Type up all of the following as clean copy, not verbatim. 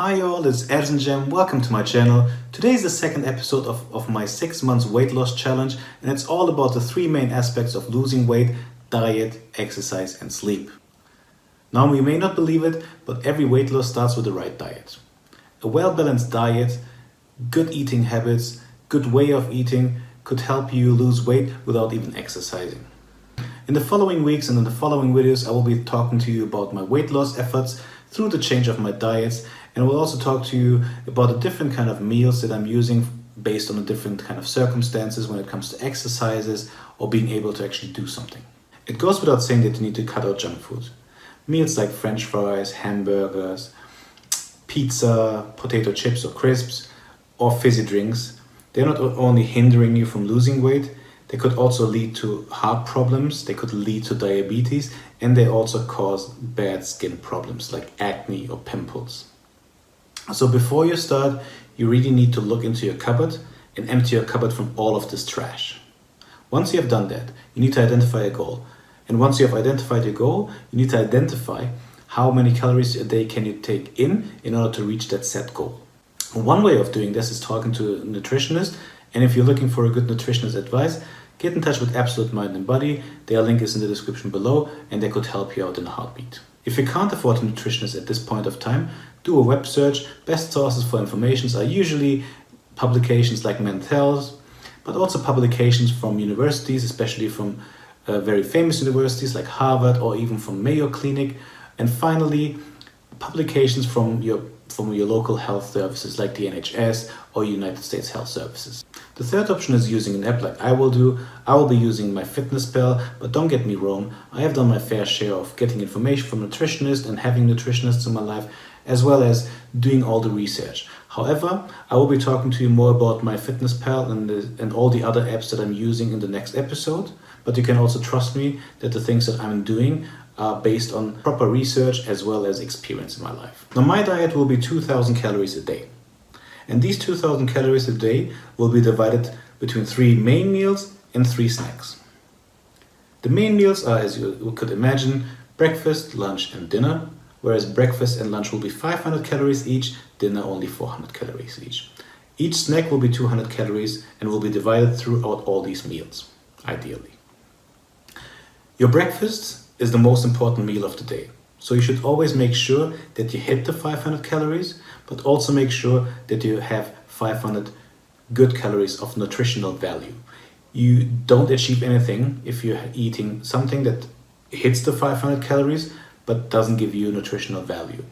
Hi all, it's Erzincem. Welcome to my channel. Today is the second episode of my 6 months weight loss challenge, and it's all about the three main aspects of losing weight: diet, exercise and sleep. Now you may not believe it, but every weight loss starts with the right diet. A well-balanced diet, good eating habits, good way of eating could help you lose weight without even exercising. In the following weeks and in the following videos, I will be talking to you about my weight loss efforts through the change of my diets, and I will also talk to you about the different kind of meals that I'm using based on the different kind of circumstances when it comes to exercises or being able to actually do something. It goes without saying that you need to cut out junk food. Meals like French fries, hamburgers, pizza, potato chips or crisps, or fizzy drinks, they're not only hindering you from losing weight, they could also lead to heart problems, they could lead to diabetes, and they also cause bad skin problems like acne or pimples. So before you start, you really need to look into your cupboard and empty your cupboard from all of this trash. Once you have done that, you need to identify a goal. And once you have identified your goal, you need to identify how many calories a day can you take in order to reach that set goal. One way of doing this is talking to a nutritionist, and if you're looking for a good nutritionist advice, get in touch with Absolute Mind and Body. Their link is in the description below, and they could help you out in a heartbeat. If you can't afford a nutritionist at this point of time, do a web search. Best sources for information are usually publications like Men's Health, but also publications from universities, especially from very famous universities like Harvard or even from Mayo Clinic. And finally, publications from your local health services like the NHS or United States Health Services. The third option is using an app like I will do. I will be using MyFitnessPal, but don't get me wrong, I have done my fair share of getting information from nutritionists and having nutritionists in my life, as well as doing all the research. However, I will be talking to you more about MyFitnessPal and all the other apps that I'm using in the next episode, but you can also trust me that the things that I'm doing are based on proper research as well as experience in my life. Now my diet will be 2000 calories a day. And these 2000 calories a day will be divided between 3 main meals and 3 snacks. The main meals are, as you could imagine, breakfast, lunch and dinner, whereas breakfast and lunch will be 500 calories each, dinner only 400 calories each. Each snack will be 200 calories and will be divided throughout all these meals, ideally. Your breakfast is the most important meal of the day. So you should always make sure that you hit the 500 calories, but also make sure that you have 500 good calories of nutritional value. You don't achieve anything if you're eating something that hits the 500 calories, but doesn't give you nutritional value.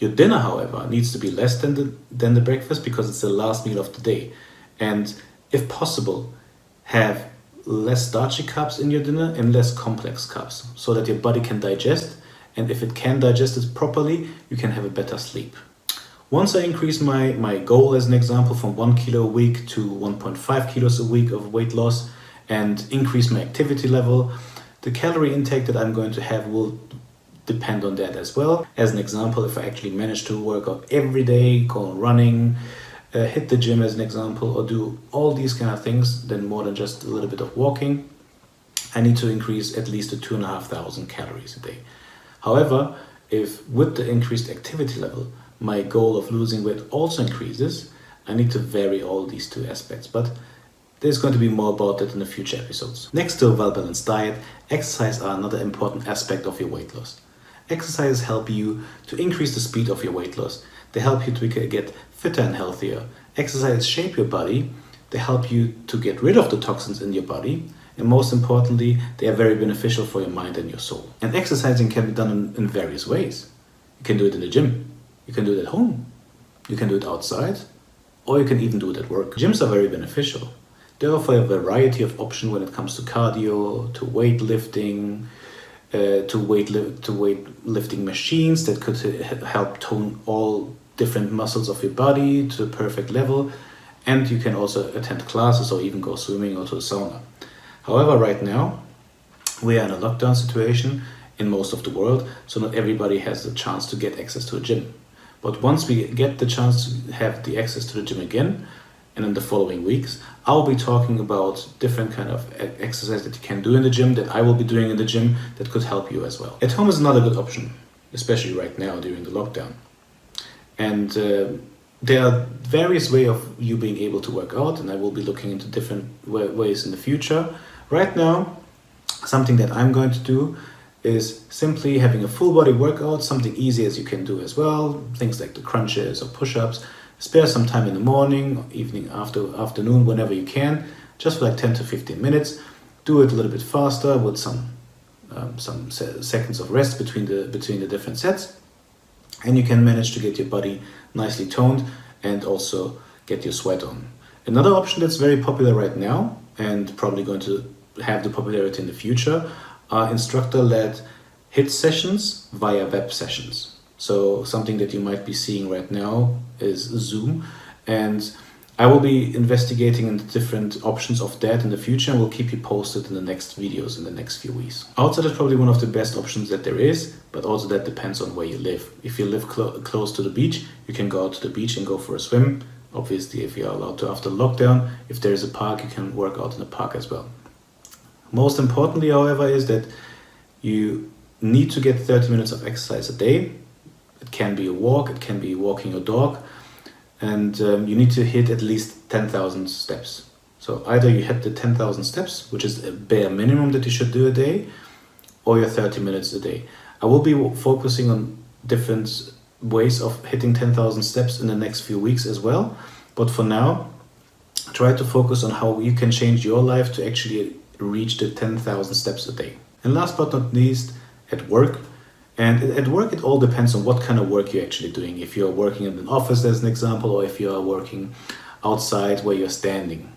Your dinner, however, needs to be less than the breakfast because it's the last meal of the day. And if possible, have less starchy carbs in your dinner and less complex carbs so that your body can digest, and if it can digest it properly, you can have a better sleep. Once I increase my goal, as an example, from 1 kilo a week to 1.5 kilos a week of weight loss and increase my activity level, the calorie intake that I'm going to have will depend on that as well. As an example, if I actually manage to work out every day, go running, hit the gym as an example, or do all these kind of things, then more than just a little bit of walking, I need to increase at least to 2,500 calories a day. However, if with the increased activity level, my goal of losing weight also increases, I need to vary all these two aspects. But there's going to be more about that in the future episodes. Next to a well-balanced diet, exercise are another important aspect of your weight loss. Exercises help you to increase the speed of your weight loss. They help you to get fitter and healthier. Exercises shape your body. They help you to get rid of the toxins in your body. And most importantly, they are very beneficial for your mind and your soul. And exercising can be done in various ways. You can do it in the gym. You can do it at home. You can do it outside. Or you can even do it at work. Gyms are very beneficial. They offer a variety of options when it comes to cardio, to weightlifting, to weightlifting machines that could help tone all different muscles of your body to the perfect level. And you can also attend classes or even go swimming or to a sauna. However, right now, we are in a lockdown situation in most of the world, so not everybody has the chance to get access to a gym. But once we get the chance to have the access to the gym again, and in the following weeks, I'll be talking about different kind of exercise that you can do in the gym, that I will be doing in the gym, that could help you as well. At home is another good option, especially right now during the lockdown. And there are various ways of you being able to work out, and I will be looking into different ways in the future. Right now, something that I'm going to do is simply having a full body workout, something easy as you can do as well, things like the crunches or push-ups. Spare some time in the morning, evening, afternoon, whenever you can, just for like 10 to 15 minutes. Do it a little bit faster with some seconds of rest between the different sets, and you can manage to get your body nicely toned and also get your sweat on. Another option that's very popular right now and probably going to have the popularity in the future are instructor-led HIIT sessions via web sessions. So something that you might be seeing right now is Zoom, and I will be investigating into different options of that in the future, and will keep you posted in the next videos in the next few weeks. Outside is probably one of the best options that there is, but also that depends on where you live. If you live close to the beach, you can go out to the beach and go for a swim. Obviously, if you are allowed to after lockdown, if there is a park, you can work out in the park as well. Most importantly, however, is that you need to get 30 minutes of exercise a day. It can be a walk, it can be walking your dog, and you need to hit at least 10,000 steps. So either you hit the 10,000 steps, which is a bare minimum that you should do a day, or your 30 minutes a day. I will be focusing on different ways of hitting 10,000 steps in the next few weeks as well. But for now, try to focus on how you can change your life to actually reach the 10,000 steps a day. And last but not least, at work. And at work, it all depends on what kind of work you're actually doing. If you're working in an office, as an example, or if you are working outside where you're standing.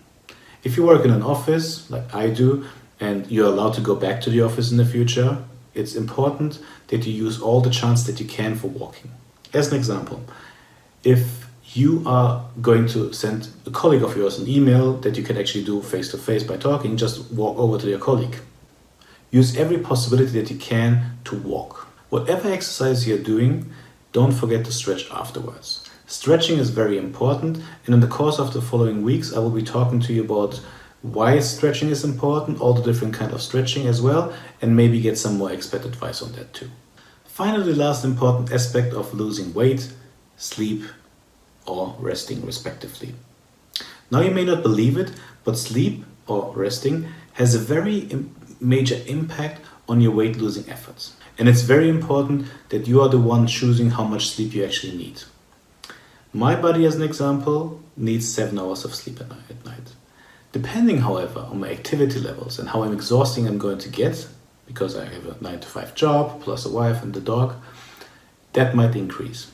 If you work in an office, like I do, and you're allowed to go back to the office in the future, it's important that you use all the chance that you can for walking. As an example, if you are going to send a colleague of yours an email that you can actually do face-to-face by talking, just walk over to your colleague. Use every possibility that you can to walk. Whatever exercise you're doing, don't forget to stretch afterwards. Stretching is very important, and in the course of the following weeks, I will be talking to you about why stretching is important, all the different kind of stretching as well, and maybe get some more expert advice on that too. Finally, the last important aspect of losing weight, sleep or resting respectively. Now you may not believe it, but sleep or resting has a very major impact on your weight losing efforts. And it's very important that you are the one choosing how much sleep you actually need. My body, as an example, needs 7 hours of sleep at night. Depending, however, on my activity levels and how exhausting I'm going to get, because I have a 9-to-5 job, plus a wife and the dog, that might increase.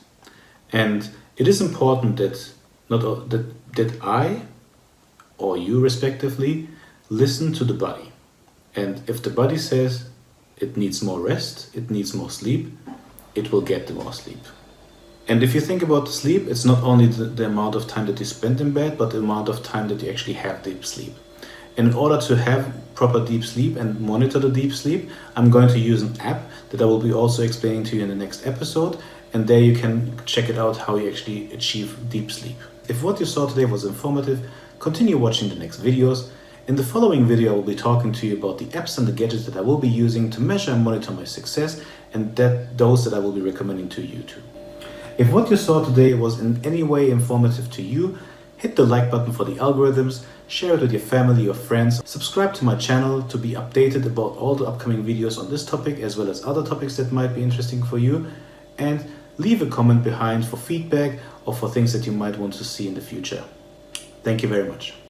And it is important that I, or you respectively, listen to the body. And if the body says it needs more rest, it needs more sleep, it will get the more sleep. And if you think about the sleep, it's not only the amount of time that you spend in bed, but the amount of time that you actually have deep sleep. And in order to have proper deep sleep and monitor the deep sleep, I'm going to use an app that I will be also explaining to you in the next episode. And there you can check it out how you actually achieve deep sleep. If what you saw today was informative, continue watching the next videos. In the following video, I will be talking to you about the apps and the gadgets that I will be using to measure and monitor my success, and those that I will be recommending to you too. If what you saw today was in any way informative to you, hit the like button for the algorithms, share it with your family or friends, subscribe to my channel to be updated about all the upcoming videos on this topic as well as other topics that might be interesting for you, and leave a comment behind for feedback or for things that you might want to see in the future. Thank you very much.